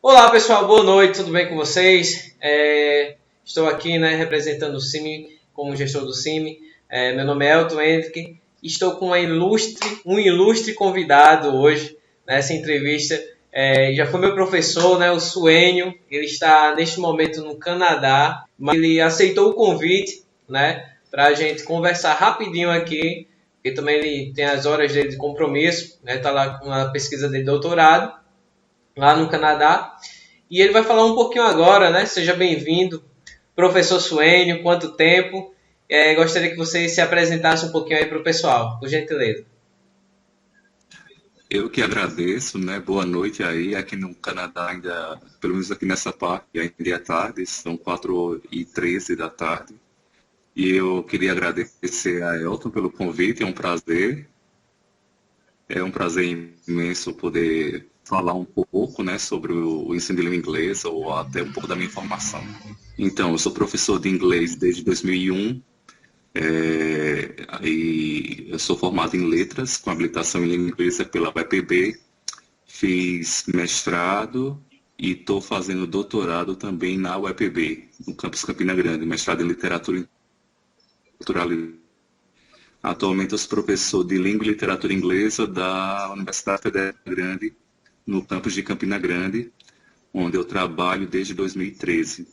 Olá pessoal, boa noite, tudo bem com vocês? Estou aqui representando o CIMI como gestor do CIMI. Meu nome é Elton Henrique. Estou com um ilustre convidado hoje nessa entrevista. Já foi meu professor, o Suênio. Ele está neste momento no Canadá, mas ele aceitou o convite para a gente conversar rapidinho aqui, porque também ele tem as horas dele de compromisso, está lá com a pesquisa de doutorado lá no Canadá. E ele vai falar um pouquinho agora, Seja bem-vindo, professor Suênio, quanto tempo. Gostaria que você se apresentasse um pouquinho aí para o pessoal, por gentileza. Eu que agradeço, né? Boa noite aí. Aqui no Canadá ainda, pelo menos aqui nessa parte, ainda é tarde, são 4h13 da tarde. E eu queria agradecer a Elton pelo convite, é um prazer imenso poder falar um pouco, né, sobre o ensino de língua inglesa ou até um pouco da minha formação. Então, eu sou professor de inglês desde 2001. E eu sou formado em letras, com habilitação em língua inglesa pela UEPB, fiz mestrado e estou fazendo doutorado também na UEPB, no campus Campina Grande, mestrado em literatura cultural. Atualmente eu sou professor de língua e literatura inglesa da Universidade Federal Grande, no campus de Campina Grande, onde eu trabalho desde 2013.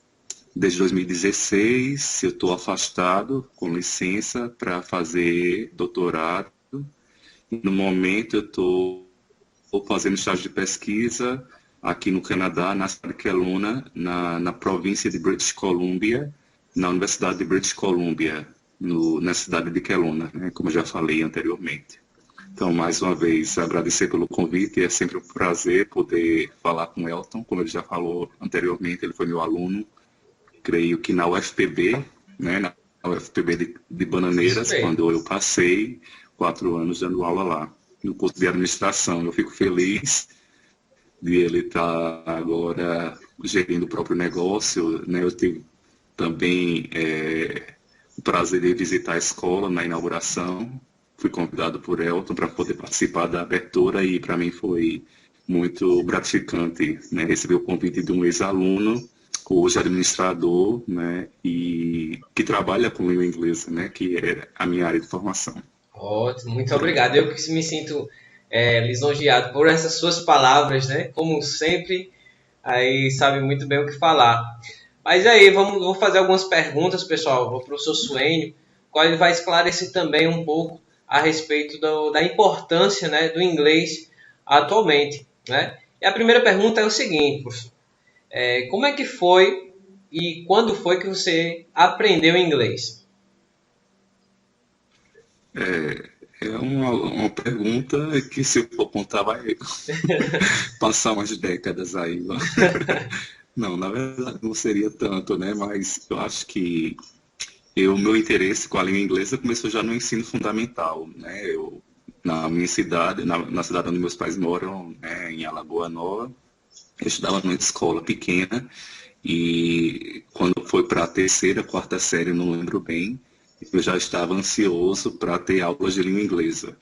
Desde 2016 eu estou afastado, com licença, para fazer doutorado. No momento eu estou fazendo estágio de pesquisa aqui no Canadá, na cidade de Kelowna, na província de British Columbia, na Universidade de British Columbia, na cidade de Kelowna, né, como eu já falei anteriormente. Então, mais uma vez, agradecer pelo convite. É sempre um prazer poder falar com o Elton. Como ele já falou anteriormente, ele foi meu aluno, creio que na UFPB, né, na UFPB de Isso Bananeiras, mesmo. quando eu passei 4 anos dando aula lá, no curso de administração. Eu fico feliz de ele estar agora gerindo o próprio negócio, né? Eu tive também o prazer de visitar a escola na inauguração. Fui convidado por Elton para poder participar da abertura e para mim foi muito gratificante, né? Receber o convite de um ex-aluno, hoje administrador, né? E que trabalha com língua inglesa, né? Que é a minha área de formação. Ótimo, muito obrigado. Eu que me sinto lisonjeado por essas suas palavras, Como sempre, aí sabe muito bem o que falar. Mas aí, vou fazer algumas perguntas, pessoal, para o professor Suênio, qual ele vai esclarecer também um pouco a respeito da importância, do inglês atualmente, E a primeira pergunta é o seguinte, professor. Como é que foi e quando foi que você aprendeu inglês? É uma pergunta que, se eu for contar, vai passar umas décadas aí. Não, na verdade não seria tanto, né? Mas eu acho que meu interesse com a língua inglesa começou já no ensino fundamental, né? Na minha cidade, na cidade onde meus pais moram, né, em Alagoa Nova, eu estudava numa escola pequena e quando foi para a terceira, quarta série, eu não lembro bem, eu já estava ansioso para ter aulas de língua inglesa.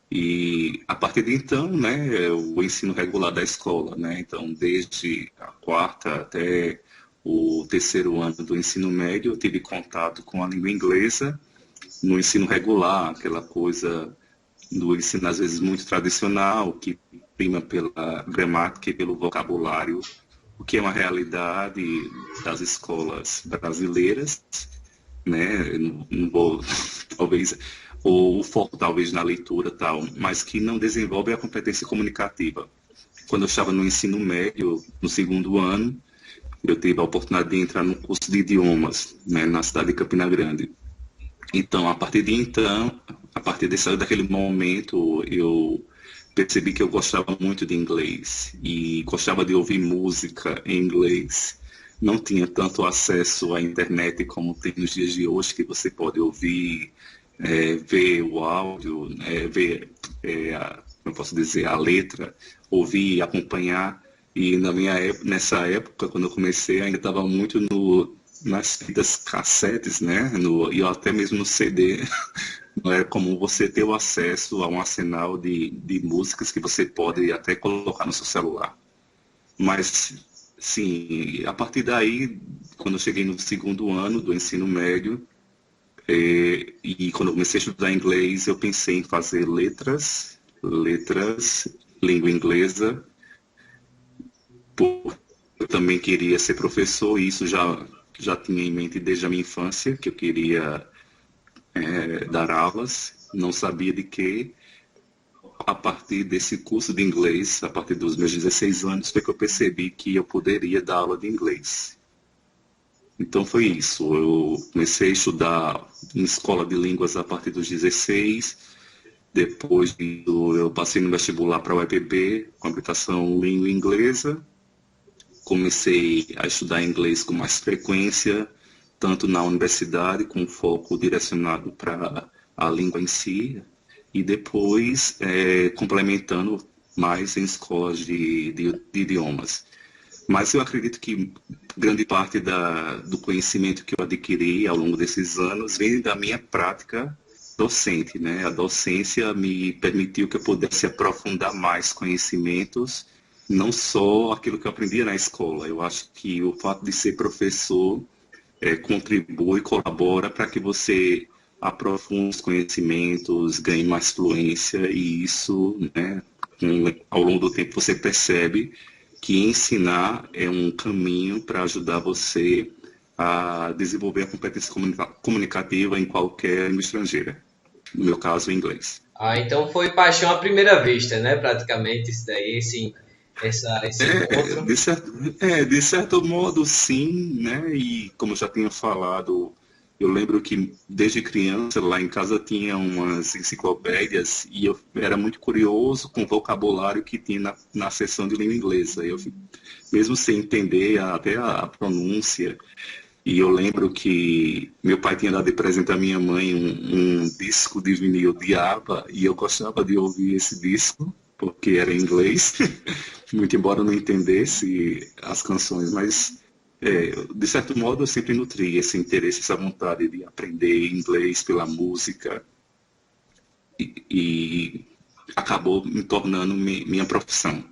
E a partir de então, né, o ensino regular da escola, né, então desde a quarta até o terceiro ano do ensino médio, eu tive contato com a língua inglesa no ensino regular, aquela coisa do ensino às vezes muito tradicional, que prima pela gramática e pelo vocabulário, o que é uma realidade das escolas brasileiras, né? Não vou, talvez, ou o foco talvez na leitura tal, mas que não desenvolve a competência comunicativa. Quando eu estava no ensino médio, no segundo ano, eu tive a oportunidade de entrar no curso de idiomas, né, na cidade de Campina Grande. Então, a partir daquele momento, eu percebi que eu gostava muito de inglês e gostava de ouvir música em inglês. Não tinha tanto acesso à internet como tem nos dias de hoje, que você pode ouvir, ver o áudio, ver, como eu posso dizer, a letra, ouvir e acompanhar. E nessa época, quando eu comecei, ainda estava muito nas fitas cassetes, né? E até mesmo no CD. Não é como você ter o acesso a um arsenal de músicas que você pode até colocar no seu celular. Mas sim, a partir daí, quando eu cheguei no segundo ano do ensino médio, e quando eu comecei a estudar inglês, eu pensei em fazer letras, língua inglesa, porque eu também queria ser professor, e isso já tinha em mente desde a minha infância, que eu queria dar aulas, não sabia de quê. A partir desse curso de inglês, a partir dos meus 16 anos, foi que eu percebi que eu poderia dar aula de inglês. Então foi isso. Eu comecei a estudar em escola de línguas a partir dos 16. Depois eu passei no vestibular para a UEPB, com habilitação língua inglesa. Comecei a estudar inglês com mais frequência, tanto na universidade, com foco direcionado para a língua em si, e depois complementando mais em escolas de idiomas. Mas eu acredito que grande parte do conhecimento que eu adquiri ao longo desses anos vem da minha prática docente, né? A docência me permitiu que eu pudesse aprofundar mais conhecimentos, não só aquilo que eu aprendia na escola. Eu acho que o fato de ser professor contribui, colabora para que você aprofunde os conhecimentos, ganhe mais fluência e isso, né, ao longo do tempo você percebe que ensinar é um caminho para ajudar você a desenvolver a competência comunicativa em qualquer língua estrangeira. No meu caso, o inglês. Ah, então foi paixão à primeira vista, né? Praticamente isso daí, esse É, encontro. de certo modo, sim, né? E como eu já tinha falado, eu lembro que desde criança lá em casa tinha umas enciclopédias e eu era muito curioso com o vocabulário que tinha na seção de língua inglesa. Mesmo sem entender até a pronúncia, e eu lembro que meu pai tinha dado de presente à minha mãe um disco de vinil de ABBA e eu gostava de ouvir esse disco porque era em inglês, muito embora eu não entendesse as canções, mas de certo modo eu sempre nutri esse interesse, essa vontade de aprender inglês pela música e acabou me tornando minha profissão.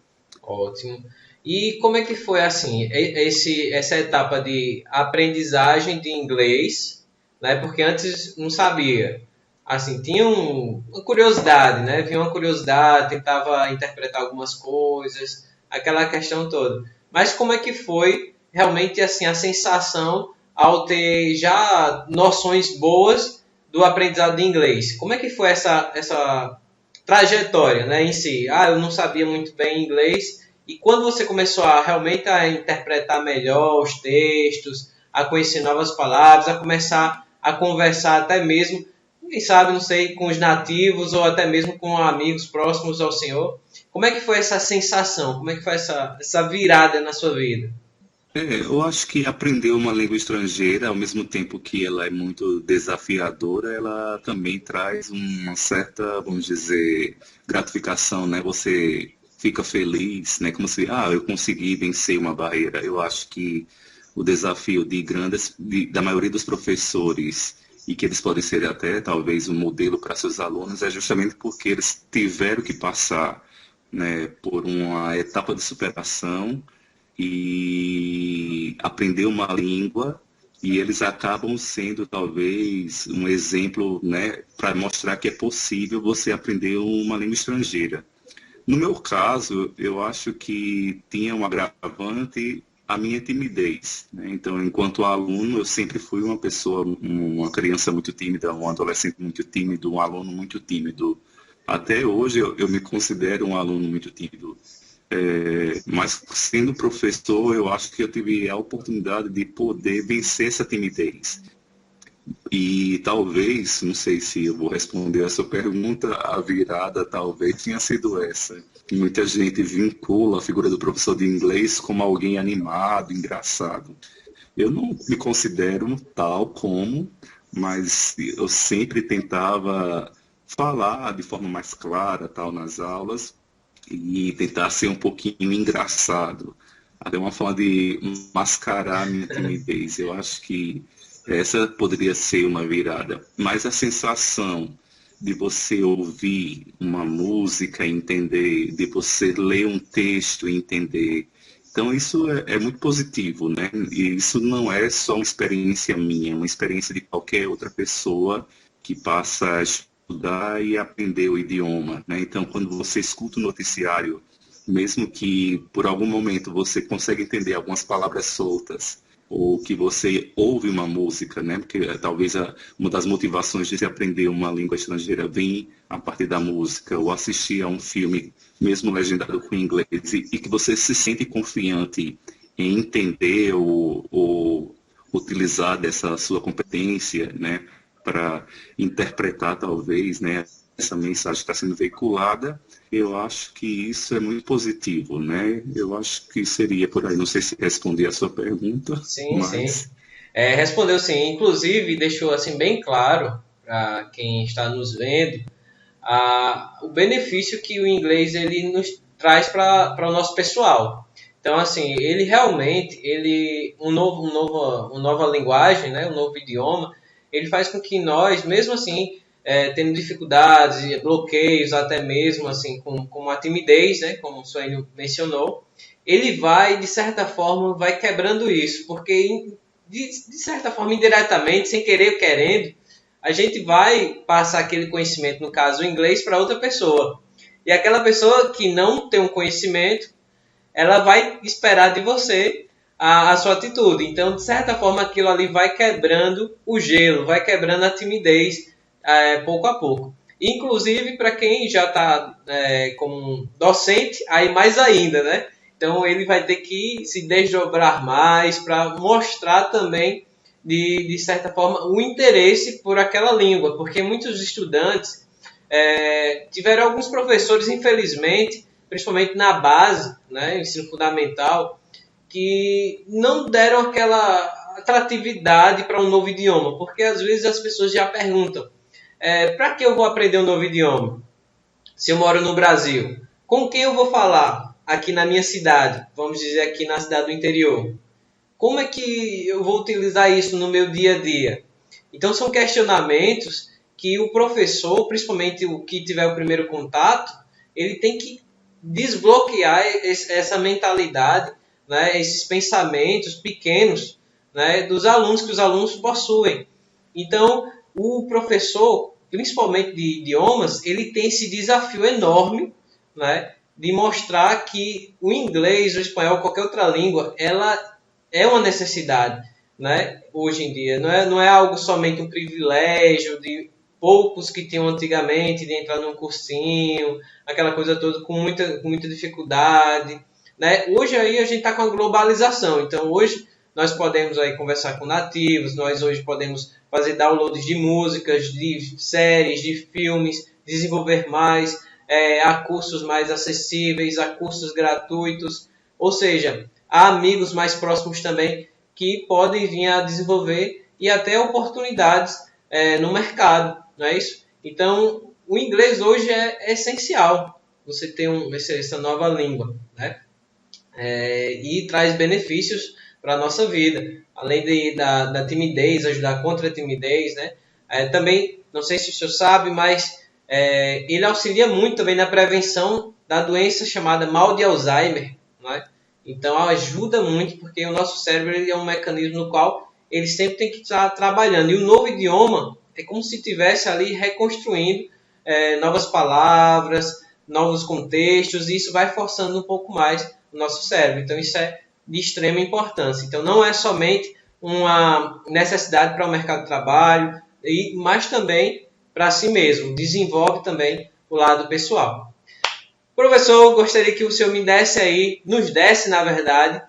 Ótimo. E como é que foi assim, essa etapa de aprendizagem de inglês, né? Porque antes não sabia. Assim, tinha uma curiosidade, né? Vinha uma curiosidade, tentava interpretar algumas coisas, aquela questão toda. Mas como é que foi realmente assim a sensação ao ter já noções boas do aprendizado de inglês? Como é que foi essa trajetória, né, em si? Ah, eu não sabia muito bem inglês. E quando você começou a realmente a interpretar melhor os textos, a conhecer novas palavras, a começar a conversar até mesmo, quem sabe, não sei, com os nativos ou até mesmo com amigos próximos ao Senhor, como é que foi essa sensação? Como é que foi essa virada na sua vida? Eu acho que aprender uma língua estrangeira, ao mesmo tempo que ela é muito desafiadora, ela também traz uma certa, vamos dizer, gratificação, né? Você fica feliz, né? Como se, eu consegui vencer uma barreira. Eu acho que o desafio da maioria dos professores, e que eles podem ser até talvez um modelo para seus alunos, é justamente porque eles tiveram que passar, né, por uma etapa de superação e aprender uma língua e eles acabam sendo talvez um exemplo, né, para mostrar que é possível você aprender uma língua estrangeira. No meu caso, eu acho que tinha um agravante a minha timidez, né? Então, enquanto aluno, eu sempre fui uma pessoa, uma criança muito tímida, um adolescente muito tímido, um aluno muito tímido. Até hoje eu me considero um aluno muito tímido. Mas sendo professor, eu acho que eu tive a oportunidade de poder vencer essa timidez. E talvez, não sei se eu vou responder a sua pergunta, a virada talvez tenha sido essa. Muita gente vincula a figura do professor de inglês como alguém animado, engraçado. Eu não me considero tal como, mas eu sempre tentava falar de forma mais clara, tal, nas aulas, e tentar ser um pouquinho engraçado. Até uma forma de mascarar a minha timidez. Eu acho que essa poderia ser uma virada. Mas a sensação de você ouvir uma música e entender, de você ler um texto e entender, Então, isso é muito positivo, né? E isso não é só uma experiência minha, é uma experiência de qualquer outra pessoa que passa a estudar e aprender o idioma, né? Então, quando você escuta o noticiário, mesmo que por algum momento você consiga entender algumas palavras soltas, ou que você ouve uma música, né? Porque talvez uma das motivações de se aprender uma língua estrangeira vem a partir da música, ou assistir a um filme, mesmo legendado com inglês, e que você se sente confiante em entender ou utilizar dessa sua competência, né? Para interpretar, talvez, né? Essa mensagem está sendo veiculada, eu acho que isso é muito positivo, né? Eu acho que seria por aí. Não sei se respondi a sua pergunta, Sim, sim. mas Respondeu sim. Inclusive, deixou assim bem claro para quem está nos vendo o benefício que o inglês ele nos traz para o nosso pessoal. Então, assim, ele realmente, uma nova linguagem, né, um novo idioma, ele faz com que nós, mesmo assim, tendo dificuldades, bloqueios, até mesmo assim, com a timidez, né, como o Suênio mencionou, ele vai, de certa forma, vai quebrando isso, porque de certa forma, indiretamente, sem querer ou querendo, a gente vai passar aquele conhecimento, no caso o inglês, para outra pessoa. E aquela pessoa que não tem um conhecimento, ela vai esperar de você a sua atitude. Então, de certa forma, aquilo ali vai quebrando o gelo, vai quebrando a timidez pouco a pouco. Inclusive, para quem já está como docente, aí mais ainda, né? Então, ele vai ter que se desdobrar mais para mostrar também, de certa forma, o interesse por aquela língua, porque muitos estudantes tiveram alguns professores, infelizmente, principalmente na base, né, ensino fundamental, que não deram aquela atratividade para um novo idioma, porque às vezes as pessoas já perguntam, para que eu vou aprender um novo idioma? Se eu moro no Brasil, com quem eu vou falar aqui na minha cidade? Vamos dizer aqui na cidade do interior. Como é que eu vou utilizar isso no meu dia a dia? Então são questionamentos que o professor, principalmente o que tiver o primeiro contato, ele tem que desbloquear essa mentalidade, né, esses pensamentos pequenos, né, dos alunos que os alunos possuem. Então, o professor, principalmente de idiomas, ele tem esse desafio enorme, né, de mostrar que o inglês, o espanhol, qualquer outra língua, ela é uma necessidade, né, hoje em dia. Não é algo somente um privilégio de poucos que tinham antigamente de entrar num cursinho, aquela coisa toda com muita dificuldade, né? Hoje aí a gente está com a globalização, então hoje nós podemos aí conversar com nativos, nós hoje podemos fazer downloads de músicas, de séries, de filmes, desenvolver mais, há cursos mais acessíveis, há cursos gratuitos, ou seja, há amigos mais próximos também que podem vir a desenvolver e até oportunidades no mercado, não é isso? Então, o inglês hoje é essencial, você ter essa nova língua, né? E traz benefícios para a nossa vida, além da timidez, ajudar contra a timidez, né? Também, não sei se o senhor sabe, mas ele auxilia muito também na prevenção da doença chamada mal de Alzheimer, né? Então ajuda muito porque o nosso cérebro ele é um mecanismo no qual ele sempre tem que estar trabalhando. E o novo idioma é como se estivesse ali reconstruindo novas palavras, novos contextos, e isso vai forçando um pouco mais o nosso cérebro. Então isso é de extrema importância. Então não é somente uma necessidade para o mercado de trabalho, mas também para si mesmo. Desenvolve também o lado pessoal. Professor, gostaria que o senhor nos desse, na verdade,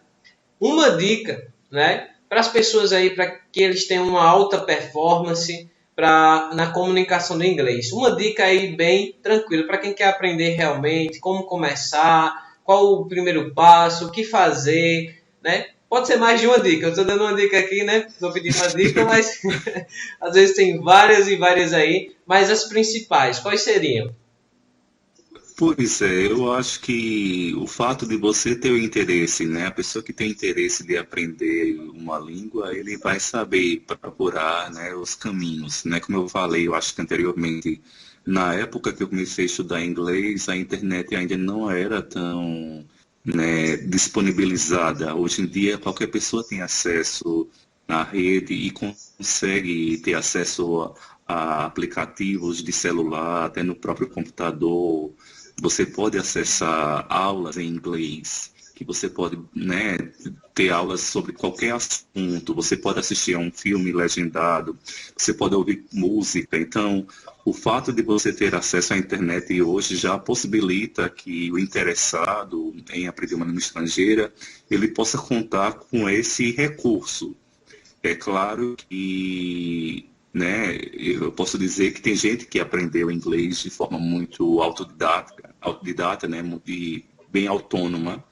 uma dica, né, para as pessoas aí, para que eles tenham uma alta performance na comunicação do inglês. Uma dica aí bem tranquila para quem quer aprender realmente, como começar, qual o primeiro passo, o que fazer, né? Pode ser mais de uma dica. Eu estou dando uma dica aqui, né? Estou pedindo uma dica, mas às vezes tem várias e várias aí. Mas as principais, quais seriam? pois é, eu acho que o fato de você ter o interesse, né? A pessoa que tem interesse de aprender uma língua, ele vai saber procurar, né, os caminhos, né? Como eu falei, eu acho que anteriormente, na época que eu comecei a estudar inglês, a internet ainda não era tão né, disponibilizada. Hoje em dia, qualquer pessoa tem acesso à rede e consegue ter acesso a aplicativos de celular, até no próprio computador. Você pode acessar aulas em inglês, que você pode, né, ter aulas sobre qualquer assunto, você pode assistir a um filme legendado, você pode ouvir música. Então, o fato de você ter acesso à internet hoje já possibilita que o interessado em aprender uma língua estrangeira, ele possa contar com esse recurso. É claro que, né, eu posso dizer que tem gente que aprendeu inglês de forma muito autodidata, né, e bem autônoma,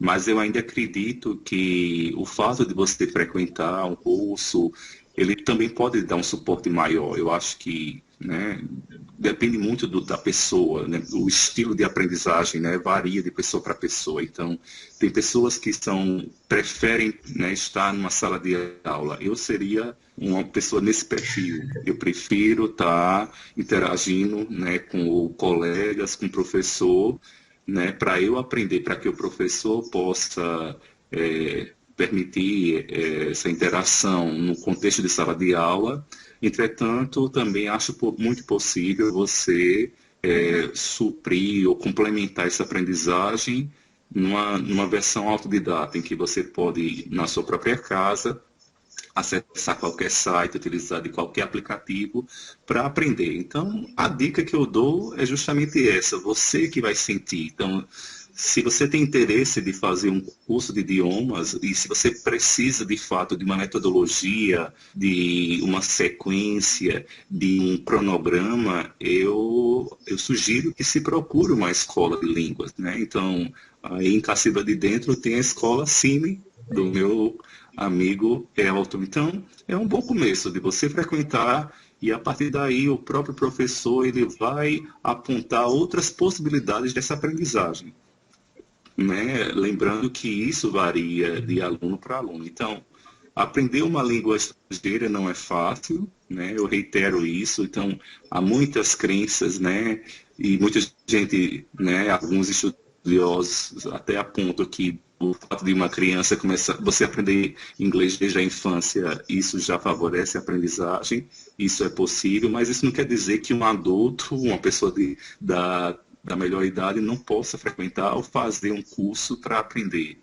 mas eu ainda acredito que o fato de você frequentar um curso, ele também pode dar um suporte maior. Eu acho que, né, depende muito da pessoa, né? O estilo de aprendizagem, né, varia de pessoa para pessoa. Então, tem pessoas que preferem, né, estar numa sala de aula. Eu seria uma pessoa nesse perfil. Eu prefiro estar interagindo, né, com colegas, com o professor, né, para eu aprender, para que o professor possa permitir essa interação no contexto de sala de aula. Entretanto, também acho muito possível você suprir ou complementar essa aprendizagem numa versão autodidata, em que você pode, na sua própria casa, acessar qualquer site, utilizar de qualquer aplicativo para aprender. Então, a dica que eu dou é justamente essa, você que vai sentir. Então, se você tem interesse de fazer um curso de idiomas e se você precisa de fato de uma metodologia, de uma sequência, de um cronograma, eu sugiro que se procure uma escola de línguas, né? Então, aí em Cacilda de Dentro tem a escola CIMI do meu amigo Elton. Então, é um bom começo de você frequentar e a partir daí o próprio professor ele vai apontar outras possibilidades dessa aprendizagem, né? Lembrando que isso varia de aluno para aluno. Então, aprender uma língua estrangeira não é fácil, né? Eu reitero isso. Então, há muitas crenças, né? E muita gente, né? Alguns estudiosos até apontam que o fato de uma criança começar, você aprender inglês desde a infância, isso já favorece a aprendizagem. Isso é possível, mas isso não quer dizer que um adulto, uma pessoa da melhor idade, não possa frequentar ou fazer um curso para aprender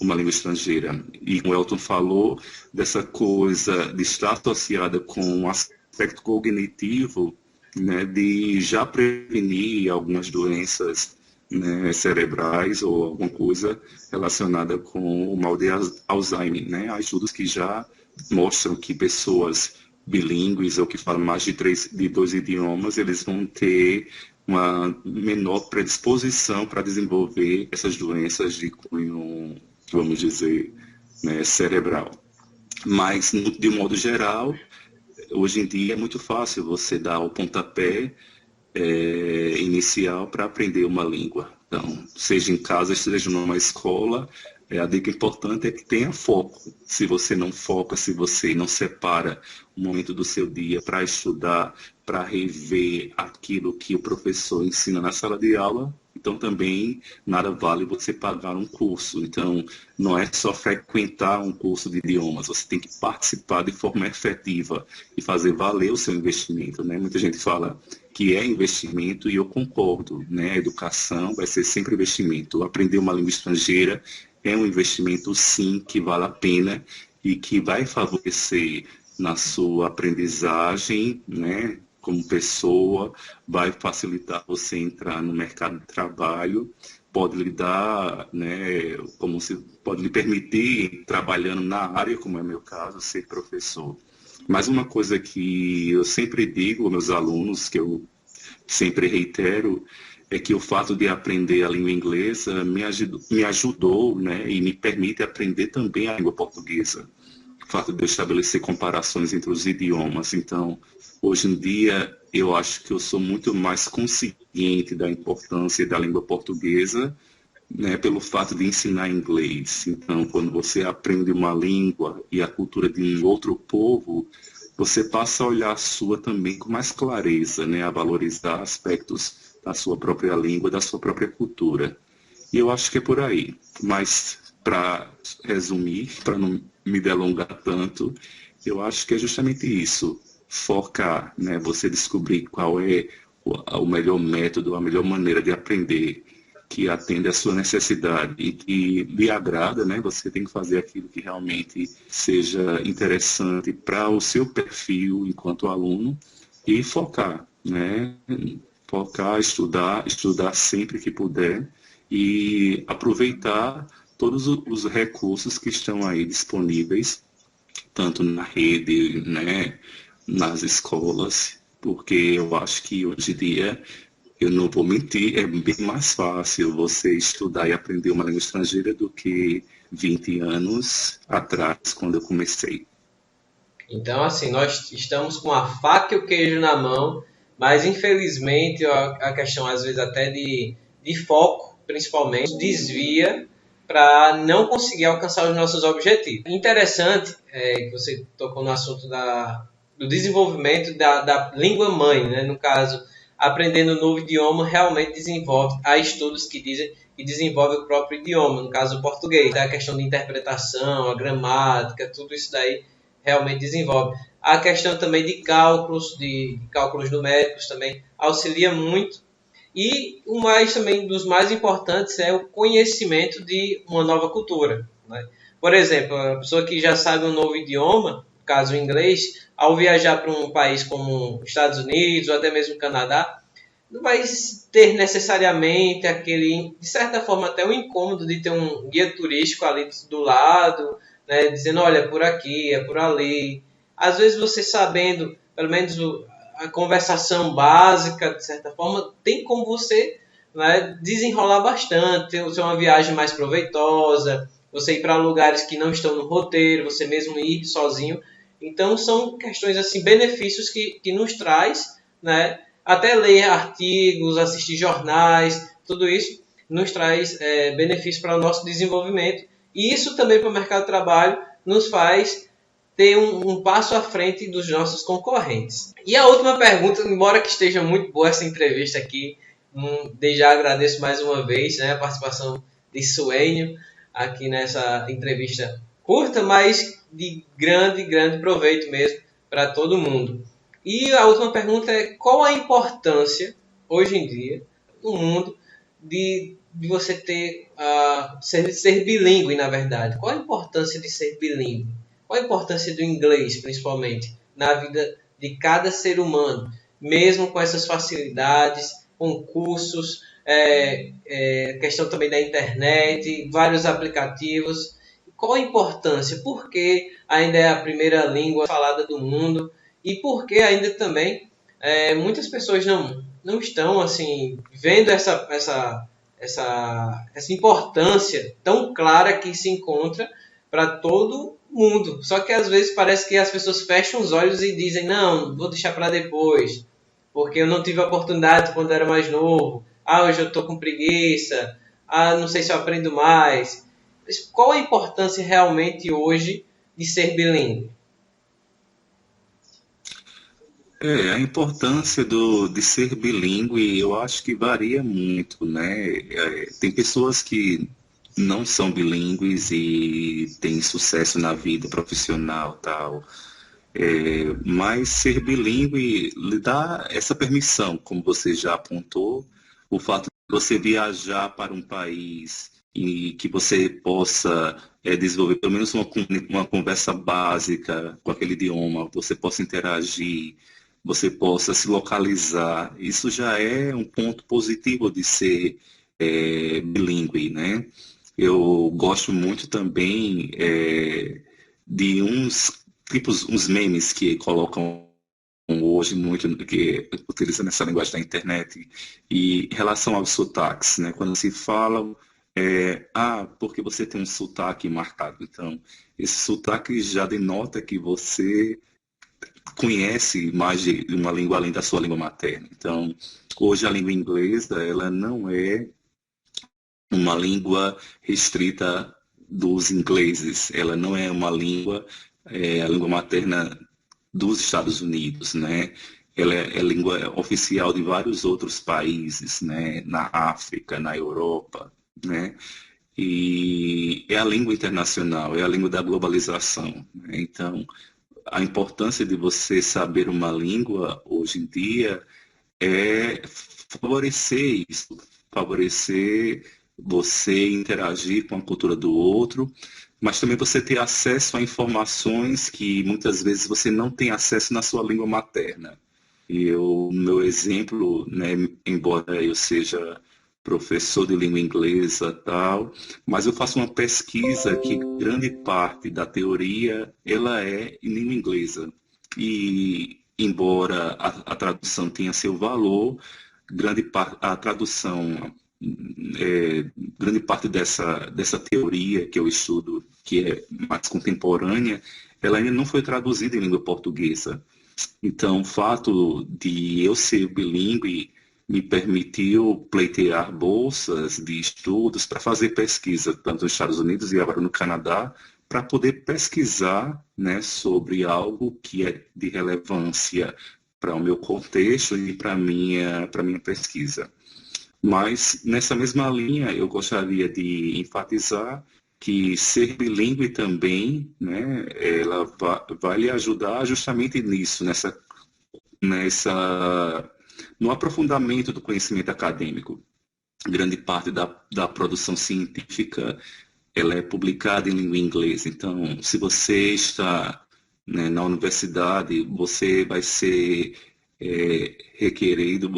uma língua estrangeira. E como o Elton falou, dessa coisa de estar associada com um aspecto cognitivo, né, de já prevenir algumas doenças, né, cerebrais ou alguma coisa relacionada com o mal de Alzheimer. Né? Há estudos que já mostram que pessoas bilíngues ou que falam mais de dois idiomas, eles vão ter uma menor predisposição para desenvolver essas doenças de cunho, vamos dizer, né, cerebral. Mas, de um modo geral, hoje em dia é muito fácil você dar o pontapé inicial para aprender uma língua. Então, seja em casa, seja numa escola, a dica importante é que tenha foco. Se você não foca, se você não separa um momento do seu dia para estudar, para rever aquilo que o professor ensina na sala de aula, então também nada vale você pagar um curso. Então, não é só frequentar um curso de idiomas, você tem que participar de forma efetiva e fazer valer o seu investimento, né? Muita gente fala que é investimento e eu concordo, né? A educação vai ser sempre investimento. Aprender uma língua estrangeira é um investimento, sim, que vale a pena e que vai favorecer na sua aprendizagem, né? Como pessoa, vai facilitar você entrar no mercado de trabalho, pode lhe dar, né, como se pode lhe permitir trabalhando na área, como é meu caso, ser professor. Mas uma coisa que eu sempre digo aos meus alunos, que eu sempre reitero, é que o fato de aprender a língua inglesa me ajudou, né, e me permite aprender também a língua portuguesa. O fato de eu estabelecer comparações entre os idiomas. Então, hoje em dia, eu acho que eu sou muito mais consciente da importância da língua portuguesa, né, pelo fato de ensinar inglês. Então, quando você aprende uma língua e a cultura de um outro povo, você passa a olhar a sua também com mais clareza, né, a valorizar aspectos da sua própria língua, da sua própria cultura. E eu acho que é por aí. Mas, para resumir, para não me delongar tanto, eu acho que é justamente isso. Focar, né? Você descobrir qual é o melhor método, a melhor maneira de aprender que atende à sua necessidade e que lhe agrada, né? Você tem que fazer aquilo que realmente seja interessante para o seu perfil enquanto aluno e focar, né? Focar, estudar, estudar sempre que puder e aproveitar todos os recursos que estão aí disponíveis, tanto na rede, né, nas escolas, porque eu acho que hoje em dia, eu não vou mentir, é bem mais fácil você estudar e aprender uma língua estrangeira do que 20 anos atrás, quando eu comecei. Então, assim, nós estamos com a faca e o queijo na mão, mas infelizmente a questão, às vezes, até de foco, principalmente, desvia para não conseguir alcançar os nossos objetivos. Interessante que você tocou no assunto do desenvolvimento da língua mãe, né? No caso, aprendendo um novo idioma realmente desenvolve. Há estudos que dizem que desenvolve o próprio idioma, no caso o português. A questão de interpretação, a gramática, tudo isso daí realmente desenvolve. A questão também de cálculos numéricos também auxilia muito. E o mais também dos mais importantes é o conhecimento de uma nova cultura, né? Por exemplo, a pessoa que já sabe um novo idioma, no caso o inglês, ao viajar para um país como Estados Unidos ou até mesmo Canadá, não vai ter necessariamente aquele, de certa forma, até o incômodo de ter um guia turístico ali do lado, né, dizendo, olha, é por aqui, é por ali. Às vezes você sabendo, pelo menos a conversação básica, de certa forma, tem como você, né, desenrolar bastante, ter uma viagem mais proveitosa, você ir para lugares que não estão no roteiro, você mesmo ir sozinho. Então, são questões, assim, benefícios que nos traz, né, até ler artigos, assistir jornais, tudo isso nos traz benefícios para o nosso desenvolvimento. E isso também para o mercado de trabalho nos faz ter um passo à frente dos nossos concorrentes. E a última pergunta, embora que esteja muito boa essa entrevista aqui, desde já agradeço mais uma vez, né, a participação de Suênio aqui nessa entrevista curta, mas de grande, grande proveito mesmo para todo mundo. E a última pergunta é: qual a importância, hoje em dia, no mundo, de você ser bilíngue, na verdade? Qual a importância de ser bilíngue? Qual a importância do inglês, principalmente, na vida de cada ser humano? Mesmo com essas facilidades, com cursos, questão também da internet, vários aplicativos. Qual a importância? Por que ainda é a primeira língua falada do mundo? E porque ainda também muitas pessoas não estão assim vendo essa importância tão clara que se encontra para todo mundo. Só que às vezes parece que as pessoas fecham os olhos e dizem, não, vou deixar para depois, porque eu não tive a oportunidade quando era mais novo. Ah, hoje eu estou com preguiça. Ah, não sei se eu aprendo mais. Mas qual a importância realmente hoje de ser bilíngue? A importância de ser bilíngue, eu acho que varia muito, né? Tem pessoas que não são bilíngues e têm sucesso na vida profissional, tal. Mas ser bilíngue lhe dá essa permissão, como você já apontou, o fato de você viajar para um país e que você possa desenvolver pelo menos uma conversa básica com aquele idioma, você possa interagir, você possa se localizar. Isso já é um ponto positivo de ser bilíngue, né? Eu gosto muito também de uns memes que colocam hoje muito, que utilizam essa linguagem da internet, e em relação aos sotaques, né? Quando se fala, porque você tem um sotaque marcado. Então, esse sotaque já denota que você conhece mais de uma língua além da sua língua materna. Então, hoje a língua inglesa, ela não é uma língua restrita dos ingleses, ela não é uma língua, a língua materna dos Estados Unidos, né? Ela é língua oficial de vários outros países, né? Na África, na Europa. né? E é a língua internacional, é a língua da globalização, né? Então, a importância de você saber uma língua hoje em dia é favorecer isso, favorecer você interagir com a cultura do outro, mas também você ter acesso a informações que muitas vezes você não tem acesso na sua língua materna. E eu, meu exemplo, né, embora eu seja professor de língua inglesa tal, mas eu faço uma pesquisa que grande parte da teoria ela é em língua inglesa. E embora a tradução tenha seu valor, grande parte a tradução grande parte dessa teoria que eu estudo, que é mais contemporânea, ela ainda não foi traduzida em língua portuguesa. Então, o fato de eu ser bilíngue me permitiu pleitear bolsas de estudos para fazer pesquisa, tanto nos Estados Unidos e agora no Canadá, para poder pesquisar, né, sobre algo que é de relevância para o meu contexto e para a minha pesquisa. Mas, nessa mesma linha, eu gostaria de enfatizar que ser bilíngue também, né, ela vai lhe ajudar justamente nisso, no aprofundamento do conhecimento acadêmico. Grande parte da produção científica ela é publicada em língua inglesa. Então, se você está, né, na universidade, você vai ser requerido,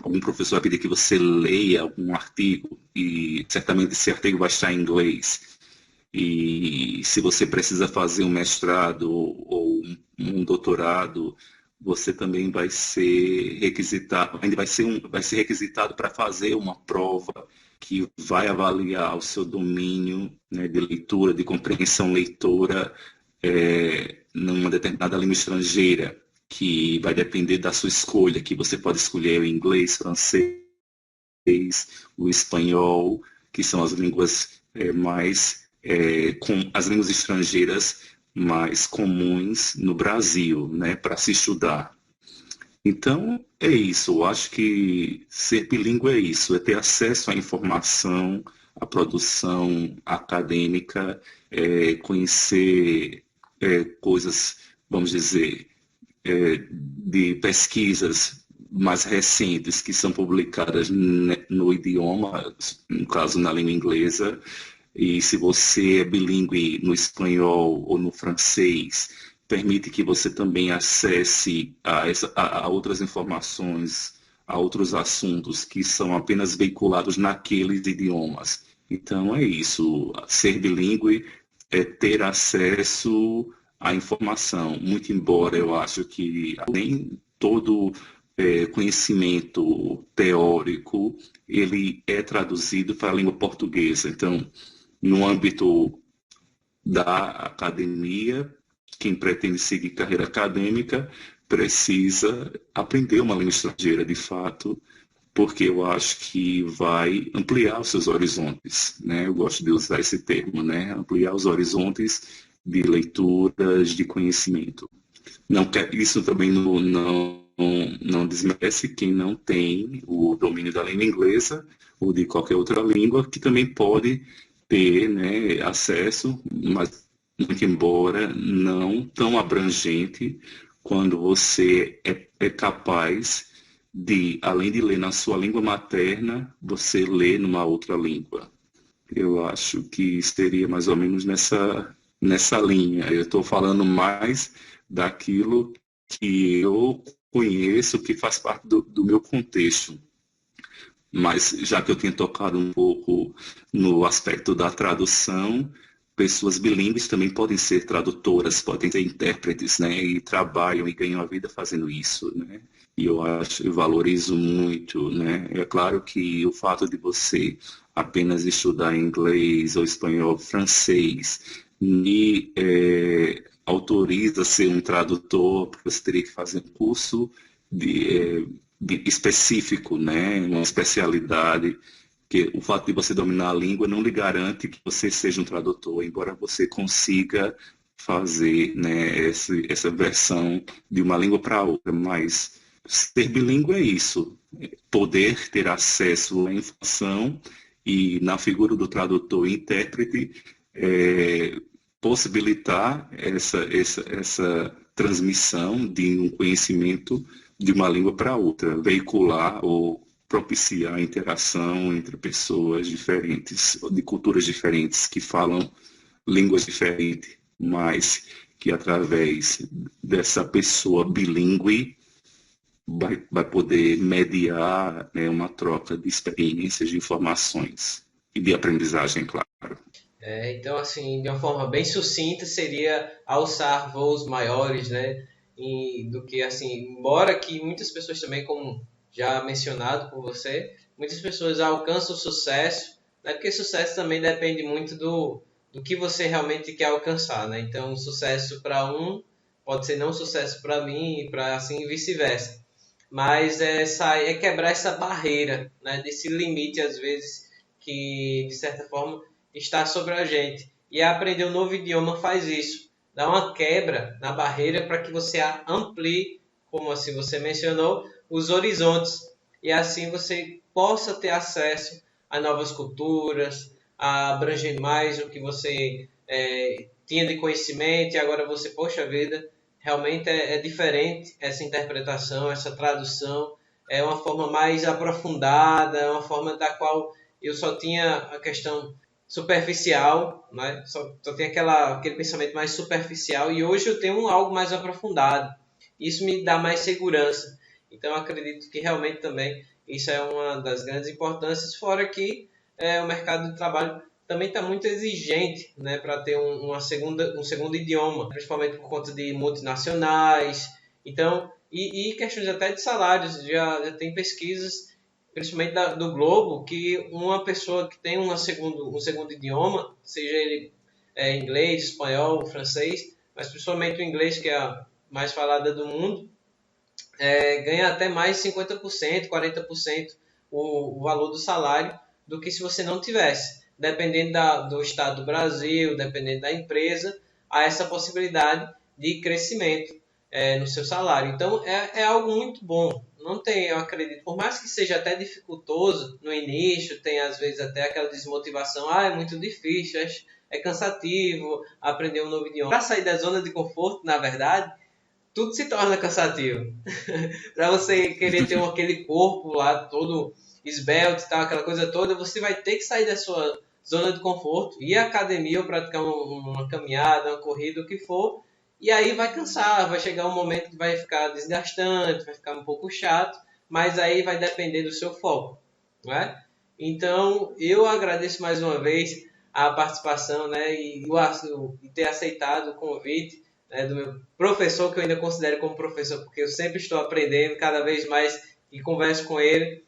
algum professor vai pedir que você leia algum artigo, e certamente esse artigo vai estar em inglês. E se você precisa fazer um mestrado ou um doutorado, você também vai ser requisitado, ainda vai ser requisitado para fazer uma prova que vai avaliar o seu domínio, né, de leitura, de compreensão leitora, numa determinada língua estrangeira, que vai depender da sua escolha, que você pode escolher o inglês, francês, o espanhol, que são as línguas com as línguas estrangeiras mais comuns no Brasil, né, para se estudar. Então, é isso. Eu acho que ser bilíngue é isso, é ter acesso à informação, à produção acadêmica, conhecer coisas, vamos dizer, de pesquisas mais recentes que são publicadas no idioma, no caso na língua inglesa, e se você é bilíngue no espanhol ou no francês, permite que você também acesse a outras informações, a outros assuntos que são apenas veiculados naqueles idiomas. Então é isso, ser bilíngue é ter acesso à informação, muito embora eu acho que além todo conhecimento teórico, ele é traduzido para a língua portuguesa. Então, no âmbito da academia, quem pretende seguir carreira acadêmica precisa aprender uma língua estrangeira, de fato, porque eu acho que vai ampliar os seus horizontes, né? Eu gosto de usar esse termo, né? Ampliar os horizontes de leituras, de conhecimento. Isso também não desmerece quem não tem o domínio da língua inglesa ou de qualquer outra língua, que também pode ter, né, acesso, mas muito embora não tão abrangente quando você é capaz de, além de ler na sua língua materna, você ler numa outra língua. Eu acho que seria mais ou menos nessa linha. Eu estou falando mais daquilo que eu conheço, que faz parte do meu contexto. Mas já que eu tinha tocado um pouco no aspecto da tradução, pessoas bilíngues também podem ser tradutoras, podem ser intérpretes, né? E trabalham e ganham a vida fazendo isso, né? E eu valorizo muito, né? É claro que o fato de você apenas estudar inglês ou espanhol, francês, me autoriza a ser um tradutor, porque você teria que fazer um curso específico, né? Uma especialidade, que o fato de você dominar a língua não lhe garante que você seja um tradutor, embora você consiga fazer, né, essa versão de uma língua para outra, mas ser bilíngue é isso, poder ter acesso à informação e na figura do tradutor e intérprete, possibilitar essa transmissão de um conhecimento de uma língua para outra, veicular ou propiciar a interação entre pessoas diferentes, de culturas diferentes, que falam línguas diferentes, mas que através dessa pessoa bilíngue vai poder mediar, né, uma troca de experiências, de informações e de aprendizagem, claro. Então, assim, de uma forma bem sucinta, seria alçar voos maiores, né? Do que, assim, embora que muitas pessoas também, como já mencionado por você, muitas pessoas alcançam sucesso, né? Porque sucesso também depende muito do que você realmente quer alcançar, né? Então, sucesso para um pode ser não sucesso para mim e para assim vice-versa. Mas é quebrar essa barreira, né? Desse limite, às vezes, que, de certa forma, está sobre a gente. E aprender um novo idioma faz isso. Dá uma quebra na barreira para que você amplie, como assim você mencionou, os horizontes. E assim você possa ter acesso a novas culturas, a abranger mais o que você tinha de conhecimento e agora você, poxa vida, realmente é diferente essa interpretação, essa tradução. É uma forma mais aprofundada, é uma forma da qual eu só tinha a questão superficial, né? Só tem aquele pensamento mais superficial e hoje eu tenho algo mais aprofundado. Isso me dá mais segurança. Então eu acredito que realmente também isso é uma das grandes importâncias, fora que o mercado de trabalho também está muito exigente, né, para ter um segundo idioma, principalmente por conta de multinacionais. Então, e questões até de salários, já tem pesquisas principalmente do Globo, que uma pessoa que tem um segundo idioma, seja ele inglês, espanhol, francês, mas principalmente o inglês, que é a mais falada do mundo, ganha até mais 50%, 40% o valor do salário do que se você não tivesse. Dependendo do estado do Brasil, dependendo da empresa, há essa possibilidade de crescimento no seu salário. Então, é algo muito bom. Não tem, eu acredito, por mais que seja até dificultoso no início, tem às vezes até aquela desmotivação, é muito difícil, é cansativo aprender um novo idioma. Para sair da zona de conforto, na verdade, tudo se torna cansativo. Para você querer ter aquele corpo lá todo esbelto e tal, aquela coisa toda, você vai ter que sair da sua zona de conforto, ir à academia ou praticar uma caminhada, uma corrida, o que for, e aí vai cansar, vai chegar um momento que vai ficar desgastante, vai ficar um pouco chato, mas aí vai depender do seu foco, não é? Então, eu agradeço mais uma vez a participação, né, e ter aceitado o convite, né, do meu professor, que eu ainda considero como professor, porque eu sempre estou aprendendo cada vez mais e converso com ele.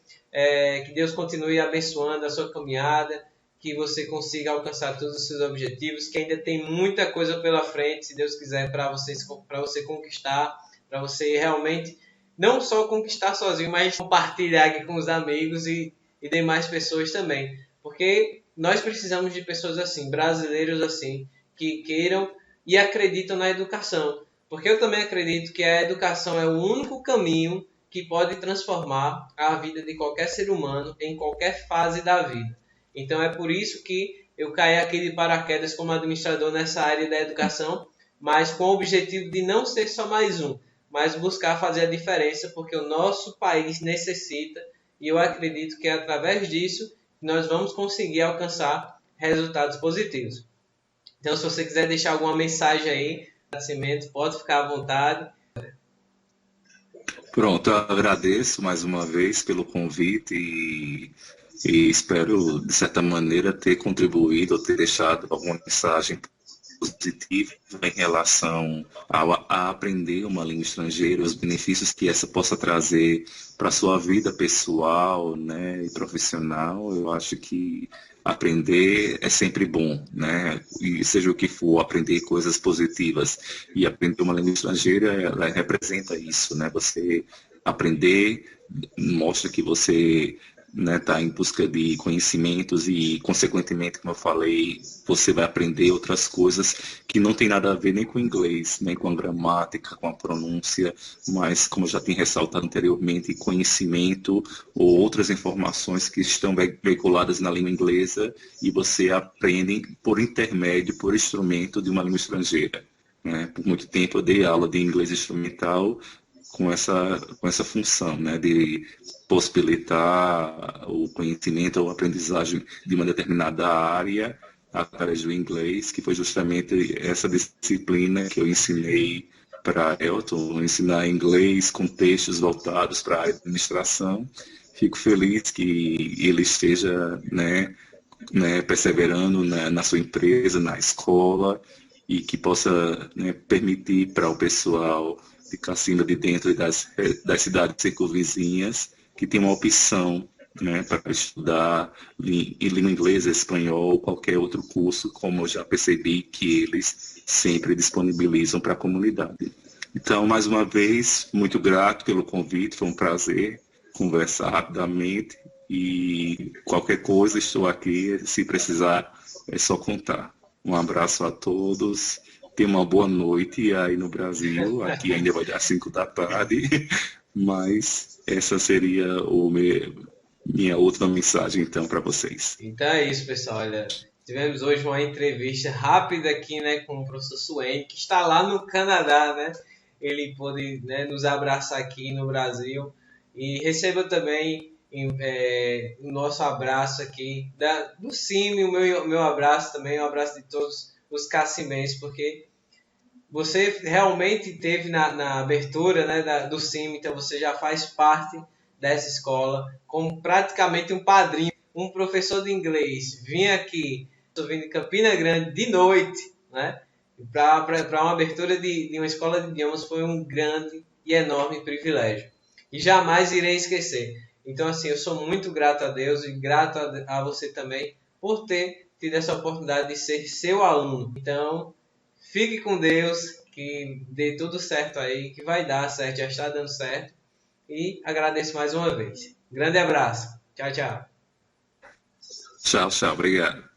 Que Deus continue abençoando a sua caminhada, que você consiga alcançar todos os seus objetivos, que ainda tem muita coisa pela frente, se Deus quiser, para você conquistar, para você realmente não só conquistar sozinho, mas compartilhar aqui com os amigos e demais pessoas também. Porque nós precisamos de pessoas assim, brasileiros assim, que queiram e acreditam na educação. Porque eu também acredito que a educação é o único caminho que pode transformar a vida de qualquer ser humano em qualquer fase da vida. Então é por isso que eu caí aqui de paraquedas como administrador nessa área da educação, mas com o objetivo de não ser só mais um, mas buscar fazer a diferença, porque o nosso país necessita, e eu acredito que é através disso nós vamos conseguir alcançar resultados positivos. Então, se você quiser deixar alguma mensagem aí, agradecimento, pode ficar à vontade. Pronto, eu agradeço mais uma vez pelo convite e espero, de certa maneira, ter contribuído ou ter deixado alguma mensagem positiva em relação a aprender uma língua estrangeira, os benefícios que essa possa trazer para a sua vida pessoal, né, e profissional. Eu acho que aprender é sempre bom, né? E seja o que for, aprender coisas positivas e aprender uma língua estrangeira, ela representa isso, né? Você aprender mostra que você né, tá em busca de conhecimentos e, consequentemente, como eu falei, você vai aprender outras coisas que não tem nada a ver nem com o inglês, nem com a gramática, com a pronúncia, mas, como eu já tinha ressaltado anteriormente, conhecimento ou outras informações que estão veiculadas na língua inglesa e você aprende por intermédio, por instrumento de uma língua estrangeira. Né? Por muito tempo eu dei aula de inglês instrumental com essa função, né, de possibilitar o conhecimento ou aprendizagem de uma determinada área através do inglês, que foi justamente essa disciplina que eu ensinei para Elton, ensinar inglês com textos voltados para a administração. Fico feliz que ele esteja, perseverando na sua empresa, na escola, e que possa, né, permitir para o pessoal de Cacimba de dentro das cidades circunvizinhas que tem uma opção, né, para estudar em língua inglesa, espanhol, qualquer outro curso, como eu já percebi que eles sempre disponibilizam para a comunidade. Então, mais uma vez, muito grato pelo convite, foi um prazer conversar rapidamente e qualquer coisa estou aqui, se precisar é só contar. Um abraço a todos, tenha uma boa noite aí no Brasil, aqui ainda vai dar 5 da tarde, mas essa seria minha última mensagem então para vocês. Então é isso, pessoal. Olha, tivemos hoje uma entrevista rápida aqui, né, com o professor Suene, que está lá no Canadá, né? Ele pôde, né, nos abraçar aqui no Brasil. E receba também o nosso abraço aqui do CIMI, o meu abraço também, o abraço de todos os cacimenses, porque você realmente teve na abertura, né, do CIMI, então você já faz parte dessa escola, como praticamente um padrinho, um professor de inglês. Vim aqui, estou vindo de Campina Grande de noite, né, para uma abertura de uma escola de idiomas, foi um grande e enorme privilégio. E jamais irei esquecer. Então, assim, eu sou muito grato a Deus e grato a você também por ter tido essa oportunidade de ser seu aluno. Então, fique com Deus, que dê tudo certo aí, que vai dar certo, já está dando certo. E agradeço mais uma vez. Grande abraço. Tchau, tchau. Tchau, tchau, obrigado.